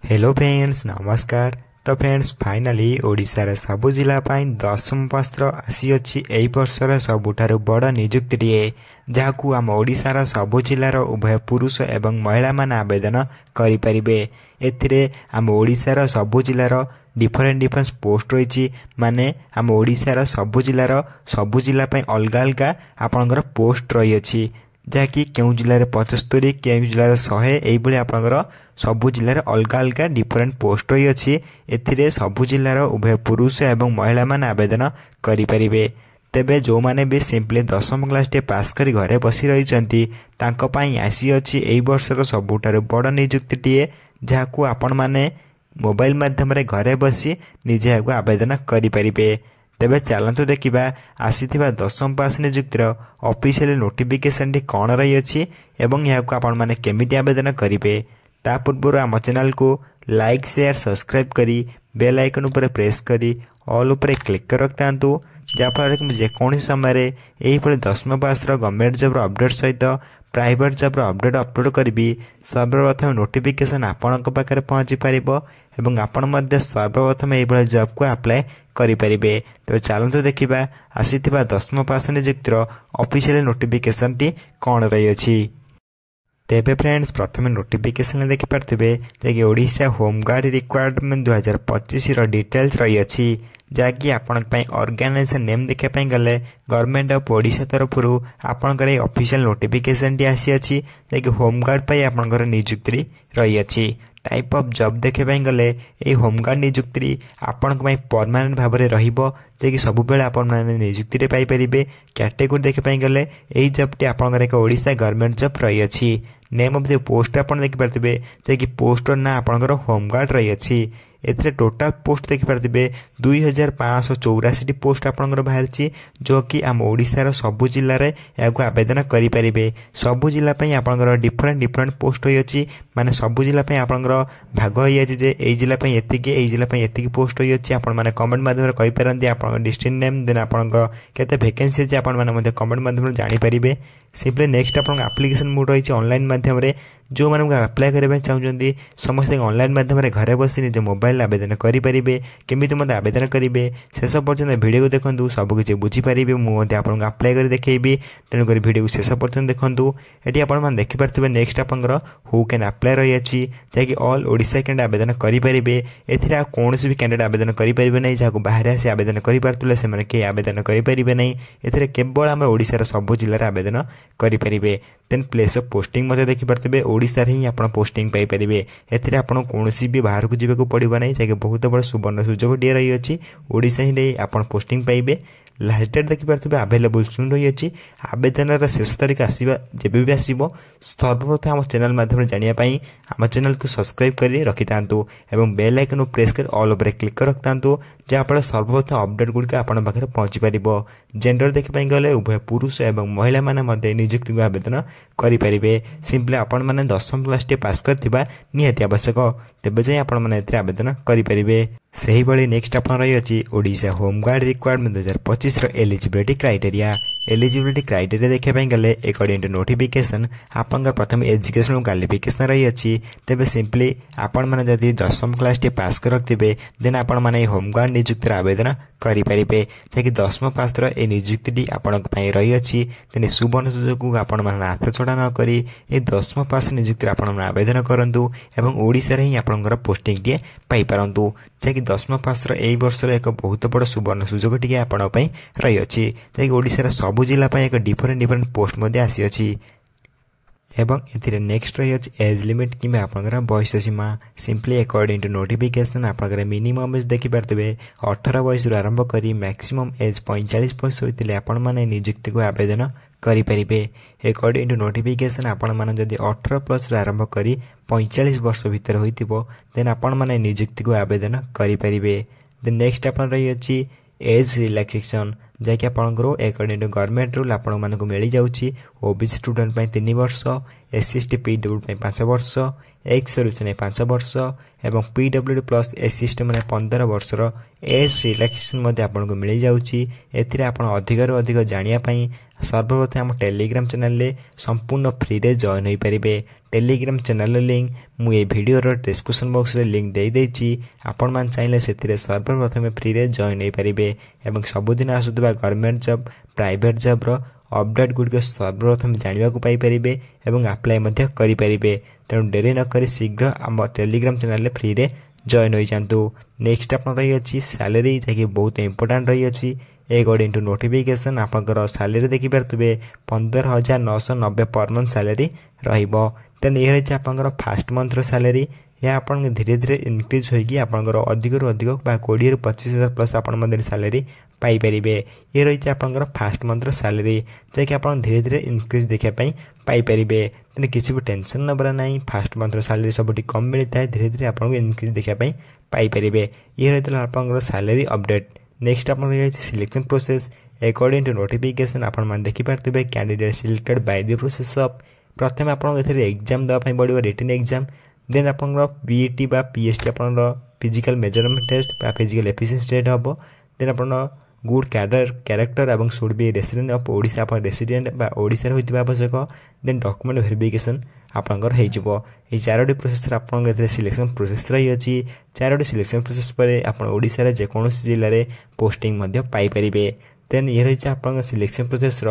Hello friends नमस्कार। तो friends finally ओडिशार सबु जिला पाई 10म पास आसी अछि एई वर्षर सबुठारु बड़ नियुक्तिटिए जहाकू आम ओडिशार सबु जिलार उभय पुरुष एवं महिला मान आवेदन करि परिबे। एथिरे आम ओडिशार सबु जिलार डिफरेंट पोस्ट रही माने आम ओडिशार सबु जिला पाई अलग अलग आपनकर पोस्ट रही अछि जहाँकि केउ जिले में 75 केउ जिले में 100 यही आपंकर सबु जिले अलग अलग डिफरेंट पोस्ट रही अच्छी। एथिरे सबु जिलार उभय पुरुष एवं महिला मान आवेदन करें। तेबे जो माने भी सिंपली 10म क्लास टे पास कर घरे बसी रही आसी अच्छी एई वर्षर सबुठारु बड़ नियुक्तिटिए जहाकू आपण माने मोबाइल माध्यम रे घरे बसी निजे याकू आवेदन करें। तेबे चलतु देखा आसीथिबा 10म पास नियुक्तिर ऑफिशियल नोटिफिकेशन टी कौन रही अच्छी एवं यहाँ आपण माने केमिति आवेदन करेंगे। ता पूर्व आम चैनल को लाइक शेयर सब्सक्राइब करी बेल आइकन उपर प्रेस करी ऑल उपर क्लिक कर रखता जहाँफल कि जेकोसी समय यही 10म पास गवर्नमेंट जॉब अपडेट सहित प्राइवेट जॉब अपडेट अपलोड करी सर्वप्रथम नोटिफिकेशन आपण पाखे पहुँची पार एवं आपण सर्वप्रथम यही जॉब को अप्लाई करें। तो चलतु देखा आसीथिबा 10म पास नियुक्तिर ऑफिशियल नोटिफिकेशन टी कौन रही अच्छी। तेबे फ्रेंड्स प्रथम नोटिफिकेशन देखिपारे जे ओडिशा होमगार्ड रिक्वायरमेंट 2025 डिटेल्स रही अच्छी जहाँकि आपण ऑर्गेनाइजेशन नेम देखापी गले गवर्नमेंट ऑफ ओडिशा तरफ आपंकर ऑफिशियल नोटिफिकेशन टी आसी अच्छी जहाँकि होमगार्ड आपंकर नियुक्ति रही अच्छी। टाइप ऑफ जॉब देखापी गले ये होमगार्ड नियुक्ति आपण परमानेंट भाव में रही सब बेले आपण नियुक्ति पाइपर। कैटेगोरी देखापी गले यही जॉब टी आपंकर एक ओडिशा गवर्नमेंट जॉब रही अच्छी। नेम ऑफ द पोस्ट आप देखिपारे जैकि पोस्टर ना आपंकर होमगार्ड रही अच्छी। एथिरे टोटाल पोस्ट देखिपारे 2584 पोस्ट आपंकर बाहरी जो कि आम ओडिशार सबु जिले में यहाँ आवेदन करें। सबु जिला आपंकर डिफरेंट पोस्ट रही अच्छी माने सबु जिला आपंकर भाग हो जाए जिला एतिकी जिला एतिकी पोस्ट रही अच्छी। आपण मैंने कमेंट माध्यम कहींपारती आप डिस्ट्रिक्ट नेम देन आपण केते वैकेंसी अच्छी आपने कमेंट माध्यम जानीपारे। सिंपली नेक्स्ट आप एप्लिकेशन मोड रही ऑनलाइन माध्यम जो मानक अप्लाई करने चाहते समस्त ऑनलाइन माध्यम घरे बसी निज मोबाइल आवेदन करेंगे। केमिति मत आवेदन करेंगे शेष पर्यटन वीडियो को देखूँ सबकि बुझीपारे मुझे आपको अप्लाई कर देखी तेणुक वीडियो को शेष पर्यटन देखूँ। ये आप देखिपे नेक्स्ट आपंकर हु कैन अप्लाई रही अच्छी जहाँकि ऑल ओडिशा कैंडिडेट आवेदन करेंगे। एथिरे कौन भी कैंडिडेट आवेदन करेंगे ना जहाँ बाहर आसी आवेदन करें से आवेदन करेंगे ना। एथिरे केवल आम ओडिशार सबु जिले आवेदन करेंगे। देन प्लेस ऑफ पोस्टिंग मत देखिपारे ओडिशा ही आप पोस्टिंग पाइपर। एथिरे आपन कौनसी भी बाहर को जीवा पड़ो ना जैसे बहुत बड़ सुवर्ण सुजोग टे रही अच्छी ओडिशा ही आप पोस्टिंग पाइबे। लास्ट डेट देखिपारे आवेलेबल सुन रही अच्छी आवेदन शेष तारीख आसवा जब भी आसो सर्वप्रथम आम चैनल माध्यम जानापी आम चैनल को सब्सक्राइब कर रखी था और बेल आइकन प्रेस कर ऑल ओवर क्लिक कर रखता जहाँफल सर्वप्रथम अपडेट गुड़िक आपण पाखे पहुँची पार। जेंडर देखिपाई गले उभय पुरुष एवं महिला माने नियुक्ति को आवेदन करेंगे। सिंपली आपण मैंने 10म क्लास टे पास करथिबा निहाती आवश्यक तेबे जाई आपण मैंने आवेदन करेंगे। सही भली नेक्स्ट आप रही अच्छी Odisha home guard recruitment 2025 eligibility criteria. Eligibility criteria देखापी गले अकॉर्डिंग टू नोटिफिकेशन आपंकर प्रथम एजुकेशनल क्वालिफिकेशन रही अच्छी। तेबे सिंपली आपण मैंने जदि 10म क्लास टे पास कर रखिथे देन आपण मैंने होमगार्ड नियुक्ति आवेदन करेंगे जहाँकि 10म पास नियुक्ति आपण रही अच्छी। तेने सुवर्ण सुजोग को आपण मैंने हाथ छड़ा न करी 10म पास नियुक्ति आपण आवेदन करूँ और ओडिशा ही आपंकर पोस्टिंग टे पाइपारतु जहाँकि 10म पास यही वर्षर एक बहुत बड़ सुवर्ण सुजोग टी आपण रही अच्छी जहाँकि ओडिशार सबु जिला एक डिफरेंट पोस्ट आसी अच्छी। एवं ए नेक्स्ट रही अच्छी एज लिमिट कि आपंकर बयस सीमा। सिंपली अकॉर्डिंग टू नोटिफिकेशन आपंकर मिनिमम एज देखिपारे 18 बयस आरंभ कर मैक्सिमम एज 45 वर्ष होते आपण मैंने नियुक्ति को आवेदन करेंगे। अकॉर्डिंग टू नोटिफिकेशन आपण मैंने जदि 18 प्लस आरंभ कर 45 वर्ष भीतर होइतिबो देन आपण मैंने नियुक्ति को आवेदन करेंगे। देन नेक्स्ट आप रही अच्छी एज रिलैक्सेशन जहाँकि आपंकर अकॉर्डिंग टू गवर्नमेंट रूल आपण मानक मिल जाऊँगी। ओबीसी स्टूडेंट 3 वर्ष एससी एसटी पीडब्ल्यूडी 5 वर्ष एक्स सर्विस 5 वर्ष और पीडब्ल्यूडी प्लस एससी एसटी मैंने 15 वर्षर एज रिलैक्सेशन आपको मिल जाऊँगी। एथिरे आपण अधिक अधिक जानापी सर्वप्रथम आम टेलीग्राम चैनल संपूर्ण फ्री रे जॉइन हो पारे। टेलीग्राम चैनल लिंक मुझे वीडियोर डिस्क्रिप्शन बॉक्स रे लिंक दे देछि। आपण मान चाहिए से सर्वप्रथम फ्री रे जॉइन हो पारे और सबुदिन आसुवा गवर्नमेंट जॉब प्राइवेट जॉब रो अपडेट गुड़िक सर्वप्रथम जानवा पाइपर और आप्लाय करें। तेणु डेरी नक शीघ्र आम टेलीग्राम चैनल फ्री रे जॉइन हो जातु। नेक्स्ट आप रही सैलरी जैकि बहुत इंपोर्टाट रही अकॉर्डिंग टू नोटिफिकेशन आपंकर salary देखिपे 15,990 per month salary rain ये रही आपंकर फास्ट मंथर सैलरी। यह आप धीरे धीरे इनक्रीज होगी आपंकर अधिक रू अधिक 20,000 ରୁ 25,000 प्लस आप सैलरी पाइपर। ये रही आपंकर फास्ट मंथर सैलरी जैकि आप धीरे धीरे इनक्रीज देखापी पाइपर। तेनाली किसी भी टेंशन नबर ना फास्ट मंथर सैलरी सब कम मिलता है धीरे धीरे आपको इनक्रीज देखापी पाइपर। ये रही आपंकर सैलरी अपडेट। नेक्स्ट आप रही selection process according to notification आप देखिपे candidate selected by the process of प्रथम आप एग्जाम देवाई पड़ो रिटन एग्जाम देन आप पीईटी बा पीएसटी आप फिजिकल मेजरमेंट टेस्ट बा फिजिकल एफिशिएंसी टेस्ट हम देन आप गुड कैरेक्टर और should be resident of Odisha आप रेसिडेंट बा ओडिशा होता आवश्यक देन डॉक्यूमेंट वेरिफिकेशन आपंकर हो। चारोटी प्रोसेस आप सिलेक्शन प्रोसेस रही अच्छी। चारोटी सिलेक्शन प्रोसेस पर आप ओडिशा जेकोसी जिले में पोस्टिंग पाइपर। देन ये रही आप सिलेक्शन प्रोसेस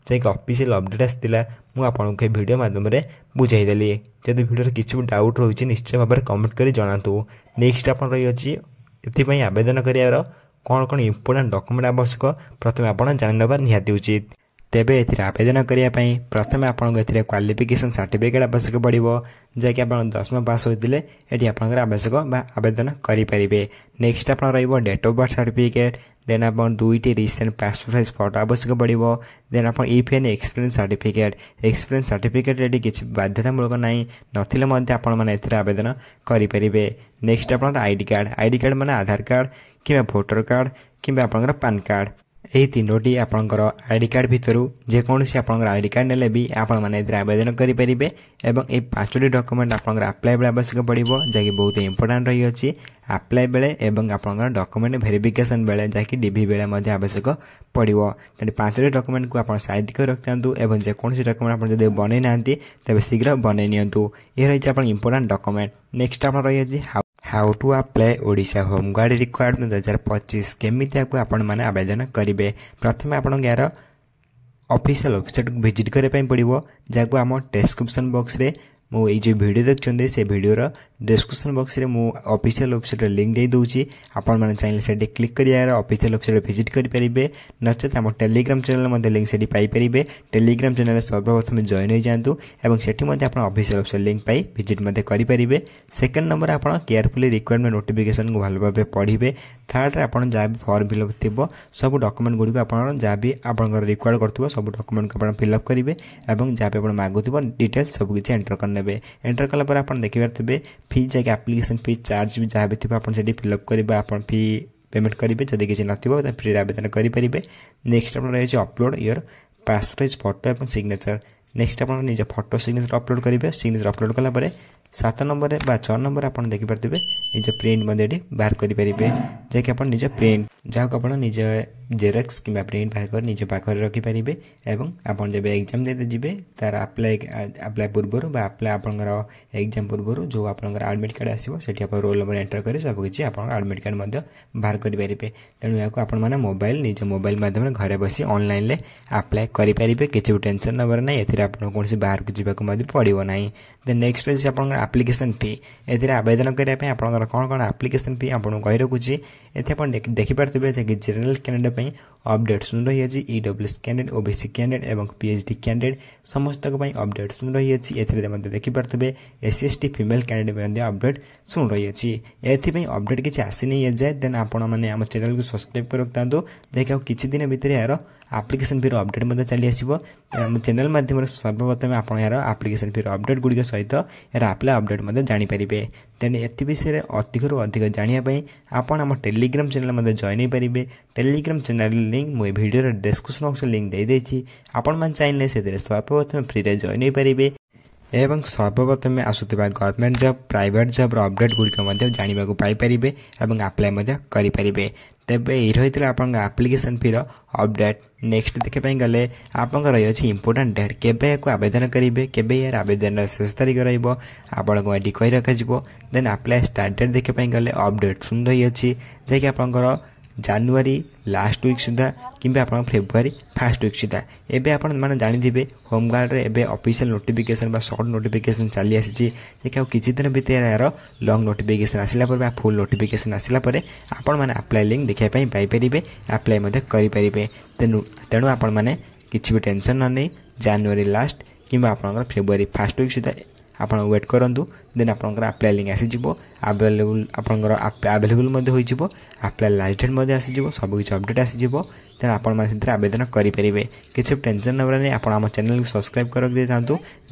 जैक ऑफिशियल अपडेट आसाला मुझे वीडियो माध्यम बुझाईदेली। जब वीडियो किसी भी डाउट रही निश्चय भाव में कमेंट कर जनातु। नेक्स्ट आप रही अच्छी आवेदन कर कौन कौन इंपोर्टेंट डॉक्यूमेंट आवश्यक प्रथम आप जानवा निहाती उचित। तेबे एथिरे आवेदन करने प्रथम आपको क्वालिफिकेशन सर्टिफिकेट आवश्यक पड़ो जैकि आप 10th पास होते ये आपंकर आवश्यक आवेदन करें। नेक्स्ट आप date of birth certificate then आप 2टी रिसेंट पासपोर्ट साइज फोटो आवश्यक पड़ो देन आप इफ एन एक्सपीरियंस सर्टिफिकेट ये किसी बाध्यतामूलक ना आपने आवेदन करें। नेक्स्ट आप आईडी कार्ड माने आधार कार्ड कि भोटर कार्ड कि आपंकर पान कार्ड यही तीनोटी आपंकर आईडी कार्ड भितर जेकोसी आपंकर आईडी कार्ड नेले भी आपण माने आवेदन करें। और ये 5टी डॉक्यूमेंट आपंकर अप्लाई बेले आवश्यक पड़ो जैकि बहुत इंपोर्टाट रही अच्छी अप्लाई बेले और आपंकर डॉक्यूमेंट वेरिफिकेशन बेले जैकि डीवी बेले आवश्यक पड़ो। तेनाली 5टी डॉक्यूमेंट को आप साइज कर रखि और जेकोसी डॉक्यूमेंट आप जब बनई ना तेज शीघ्र बनई नियंतु। ये रही आप इंपोर्टाट डॉक्यूमेंट। नेक्स्ट आप रही how to apply Odisha home guard requirement 2025 केमी आपण मैंने आवेदन करेंगे। प्रथम आप यार ऑफिशियल वेबसाइट को विजिट करने पड़ो जहाँ आम डिस्क्रिप्शन बॉक्स रे मुझे जो वीडियो देखते से वीडियोर डिस्क्रिप्शन बॉक्स रे मु ऑफिशियल वेबसाइट लिंक दे दूची आपण मैंने चाहिए से क्लिक कर ऑफिशियल वेबसाइट विजिट करेंगे नचेत आम टेलीग्राम चैनल लिंक से पाइपर। टेलीग्राम चैनल सर्वप्रथम जॉइन हो जातु और सेठी आप ऑफिशियल वेबसाइट लिंक पाई विजिट करेंगे। सेकेंड नंबर आप केयरफुली रिक्वायरमेंट नोटिफिकेशन को भल भाव पढ़े। थर्ड आप जहाँ भी फॉर्म फिलअप थी सब डॉक्यूमेंट गुड़ी आप जहाँ भी आप रिक्वायर कर सब डॉक्यूमेंट को फिलअप करेंगे और जहाँ भी आप मागुव डिटेल सबकि एंटर करने एंटर कलापर आप देखिपे फी जैसे एप्लिकेशन फी चार्ज भी जहाँ भी थी आप फिलअप करेंगे आप फी पेमेंट करेंगे जब किसी नथिबो फ्री आवेदन करेंगे। नेक्स्ट आप रही upload your passport size photo और सिग्नेचर। नेक्स्ट आप निज फोटो सिग्नेचर अपलोड करेंगे। सिग्नेचर अपलोड कलापर 7 नंबर बा 6 नंबर आप देखिपे निज प्रिंट बाहर करेंगे जैकि आप निज प्रिंट जहाँ को आप निज जेरक्स कि प्रिंट बाहर कर निज पाखे रखिपारे और आप जब एग्जाम देते जी तार अप्लाई पूर्वर अप्लाई आप एग्जाम पूर्वर जो आप एडमिट कार्ड आसो से रोल नंबर एंटर कर सबकि आप एडमिट कार्ड बाहर करेंगे। तेणु यहाँ आपने मोबाइल निज मोबाइल मध्यम घर बस ऑनलाइन अप्लाई करेंगे किसी भी टेंशन नंबर ना ये कौन बाहर को जावाक पड़ो ना। देन नेक्स्ट रही आप एप्लिकेशन फी ए आवेदन करने आप कौन कौन एप्लिकेशन फी आपको कही रखुच्छी ये देखिपे कि जनरल कैंडिडेट अपडेट सुन रही है ईडब्ल्यूएस कैंडिडेट ओबीसी कैंडिडेट और पीएचडी कैंडिडेट समस्त अपडेट सुन रही है। देखिपे SC ST female candidate update सुन रही है। ये अपडेट किसी आसी नहीं जाए देन आप चैनल को सब्सक्राइब कर रखता जैकि किसी दिन भितर यार एप्लिकेशन फीर अपडेट चली आसो चैनल माध्यम सर्वप्रथम आप यार एप्लिकेशन फीर अपडेट गुड़िक सहित यार अप्लाई अपडेट जानीपारे। तेणु ये विषय अधिक रू अधिक जानापी आप टेलीग्राम चैनल जॉइन हो पारे। टेलीग्राम चैनल लिंक मुझे वीडियो डिस्क्रिप्शन बॉक्स लिंक दे देछि आपण मान चाहिए से सर्वप्रथम फ्री रे जॉइन हो पारे। एवं सर्वप्रथम आसुवा government job private job update गुड़िक जानवा पाइपर और आप्लाय करें। तेबे ये रही आप आप्लिकेसन फी अपडेट। नेक्स्ट देखापी गले आप रही इंपोर्टाट डेट केवे आवेदन करेंगे केवे यार आवेदन शेष तारीख रहा ये कही रखा। देन आप्लाय स्टार्ट डेट देखापी गले अपडेट सुंदर ही अच्छी जैकि आपंकर जानुरी लास्ट वीक सुधा कि फेब्रुआरी फास्ट वीक सुधा एवं आप जानते होमगार्ड रे ऑफिशियल नोटिफिकेशन शॉर्ट नोटिफिकेशन चली आसी किसी दिन भितर यार लॉन्ग नोटिफिकेशन आसला फुल नोटिफिकेशन आसला आपण मैंने आप्लाय लिंक देखापी पाइपर आप्लाय करें। तेणु आपण मैंने किसी भी टेंशन न नहीं जानुरी लास्ट कि आप फेब्रुआरी फास्ट वीक सुधा आप वेट करूँ। देन आपंकर आप्लाय लिंक आसीजिवो अवेलेबल आपंकर अवेलेबल हो आप्लाय लास्ट डेट आसीजिवो सबकिछ अपडेट आसीजिवो। देन आपण मैंने आवेदन करेंगे किसी टेंशन नबरा नहीं। आप आम चैनल को सब्सक्राइब कर था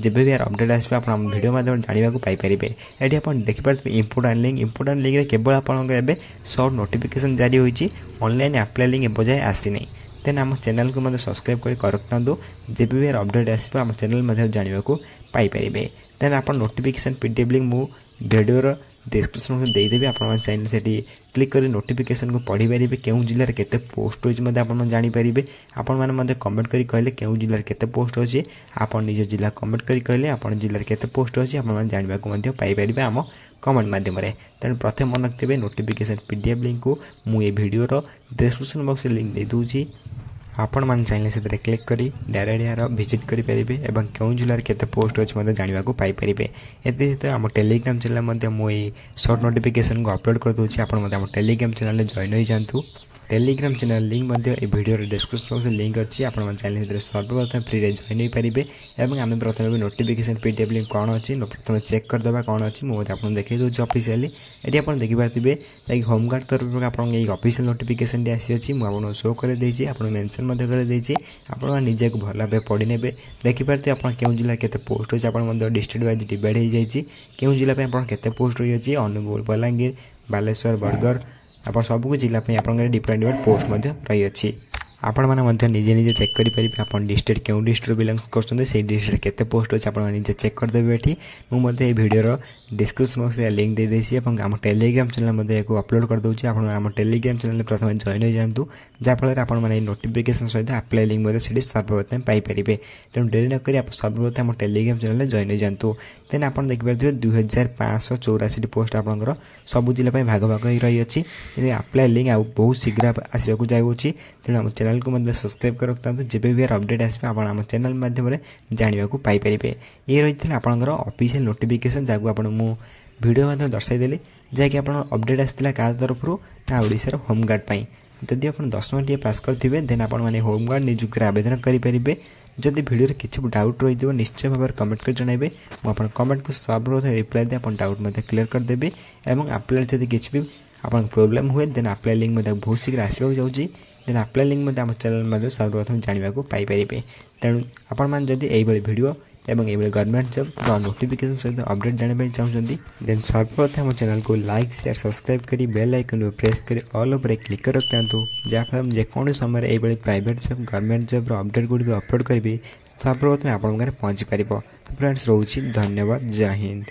जब भी यार अपडेट आस वीडियो माध्यम जानवा पाइपर। ये आप देखिए इंपोर्टाट लिंक केवल आप शॉर्ट नोटिफिकेशन जारी होती ऑनलाइन आप्लाय लिंक बजाय आसीनी। देन आम चैनल को सब्सक्राइब कर रखता जब भी यार अपडेट आम चैनल जानवा पाइपर। देन आप नोटिफिकेशन पीडीएफ लिंक मु वीडियो डिस्क्रिप्शन में देदेवी आप चाहिए से क्लिक कर नोटिफिकेशन को पढ़ी पारे क्यों जिले केते पोस्ट होती जानीपर। आपण मैंने कमेंट करी कहले क्यों जिले केते पोस्ट अच्छी आप निज जिला कमेंट करी कहले आप जिले केते पोस्ट अच्छी आप जानवा पाइपर आम कमेंट माध्यम। तेणु प्रथम मन रखिए नोटिफिकेशन पीडीएफ लिंक को मुझे वीडियो डिस्क्रिप्शन बॉक्स लिंक दे दूँगी आपण मैंने चाहिए से क्लिक करी डायरेक्ट यार विजिट करेंगे और क्यों जिले केते पोस्ट अच्छे जानवा पाइपर। ये आम टेलीग्राम चैनल मुझे शॉर्ट नोटिफिकेशन को अपलोड कर दूसरी आप टेलीग्राम चैनल जॉइन हो जातु। Telegram channel link video description box link अच्छी आप चाहिए सर्वप्रथम फ्री रे जॉइन हो पारे। और आम प्रथम नोटिफिकेशन पीडीएफ लिंक कौन अच्छी प्रथम चेक करदे कौन अच्छी मुझे आपको देखी दूसरी ऑफिशियली ये आप देखिए होमगार्ड तरफ आप ऑफिशियल नोटिफिकेशन आसी मुझे शो कर मेंशन कर निजे को भल भाव पढ़ी ने देखिपारे आप क्यों जिले केते पोस्ट अच्छी आप डिस्ट्रिक्ट वाइज डिवाइड हो जाए क्यों जिले केते पोस्ट रही है अनुगुल बलांगीर बालेश्वर बरगढ़ आप सबको जिला आप डिफरेंट पोस्ट रही अच्छी। आपण मैंने निजे निजे चेक करेंगे आप डिस्ट्रिक्ट क्यों डिस्ट्रिक्ट बिलंग कर डिस्ट्रिक्ट केते पोस्ट अच्छे आप निजे चेक करदेवे। ये मुझे वीडियो डिस्क्रिप्शन बॉक्स लिंक दे देसी आम टेलीग्राम चैनल एक अपलोड कर दूसरी आप टेलीग्राम चैनल प्रथम जॉइन हो जातु जहाँफल आप नोटिफिकेशन सहित आप्लाय लिंक से सर्वप्रथम पाइपर। तेणु डेरी नक आप सर्वप्रथम टेलीग्राम चैनल जॉइन हो जातु। देन आप देखिए 2584 पोस्ट आपंकर सबू जिला भाग भाग हो रही अच्छी आप्लाय लिंक बहुत शीघ्र आसवाक जाऊँगी। तेणु आम चैनल को मतलब सब्सक्राइब कर रखता जब भी यार अपडेट आसपे आप चैनल माध्यम जानवा पाइपर। ये रही है आपंकर ऑफिशियल नोटिफिकेशन जहाँ आप वीडियो माध्यम दर्शाईदेली जहाँकि आप अपडेट आसाला क्या तरफ ना ओडिशार होमगार्ड पाई। जदि आप 10 मिनट पास करेंगे देन आप होमगार्ड नियुक्ति आवेदन करेंगे। जदि वीडियो किसी डाउट रही है निश्चय भाव कमेंट कर जनइबे मुझे कमेंट को सर्वप्रथम रिप्लाई दे डाउट मत क्लीयर करदेवी। और आप्लाय जब किसी भी आप प्रोब्लेम हुए देन आप्लाय लिंक बहुत शीघ्र आसवाक जाऊँगी। देन आप्लाय लिंक आम चैनल सर्वप्रथम जानवा पाइपर। तेणु आपण जदि यही वीडियो एवं ये गवर्नमेंट जॉब नोटिफिकेशन सहित अपडेट जानवाई चाहते देन सर्वप्रथम आम चैनल को लाइक शेयर सब्सक्राइब करी बेल आइकन प्रेस कर ऑल ओवर क्लिक कर रखता जहाँफल जेकोसी समय ये private job government job update गुड़िक अपलोड करी सर्वप्रथम आप पहुँची पार। फ्रेंड्स रोची धन्यवाद जय हिंद।